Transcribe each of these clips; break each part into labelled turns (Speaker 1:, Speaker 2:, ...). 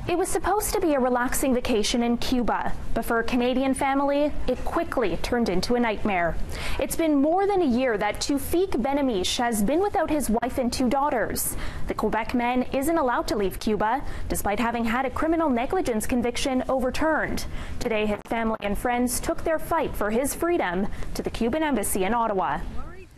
Speaker 1: It was supposed to be a relaxing vacation in Cuba, but for a Canadian family, it quickly turned into a nightmare. It's been more than a year that Tufik Benamish has been without his wife and 2 daughters. The Quebec man isn't allowed to leave Cuba, despite having had a criminal negligence conviction overturned. Today, his family and friends took their fight for his freedom to the Cuban embassy in Ottawa.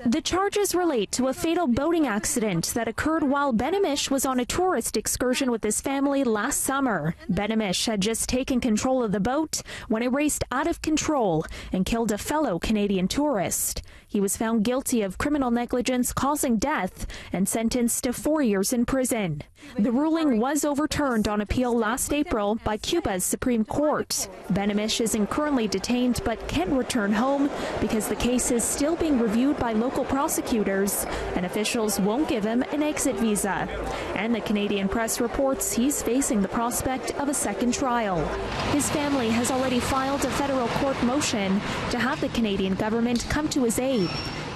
Speaker 1: The charges relate to a fatal boating accident that occurred while Benamish was on a tourist excursion with his family last summer. Benamish had just taken control of the boat when it raced out of control and killed a fellow Canadian tourist. He was found guilty of criminal negligence causing death and sentenced to 4 years in prison. The ruling was overturned on appeal last April by Cuba's Supreme Court. Benamish isn't currently detained but can't return home because the case is still being reviewed by local prosecutors, and officials won't give him an exit visa. And the Canadian press reports he's facing the prospect of a second trial. His family has already filed a federal court motion to have the Canadian government come to his aid.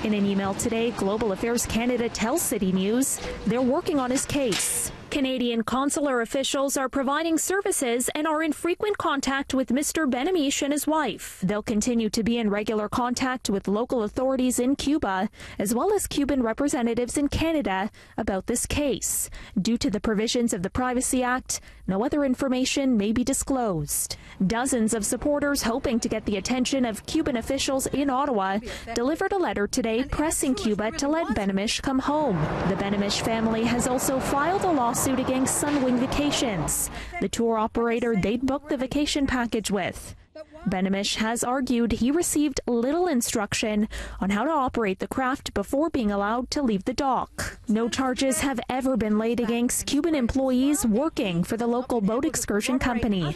Speaker 1: In an email today, Global Affairs Canada tells CityNews they're working on his case. Canadian consular officials are providing services and are in frequent contact with Mr. Benamish and his wife. They'll continue to be in regular contact with local authorities in Cuba, as well as Cuban representatives in Canada, about this case. Due to the provisions of the Privacy Act, no other information may be disclosed. Dozens of supporters hoping to get the attention of Cuban officials in Ottawa delivered a letter today pressing Cuba to let Benamish come home. The Benamish family has also filed a lawsuit against Sunwing Vacations, the tour operator they'd booked the vacation package with. Benamish has argued he received little instruction on how to operate the craft before being allowed to leave the dock. No charges have ever been laid against Cuban employees working for the local boat excursion company.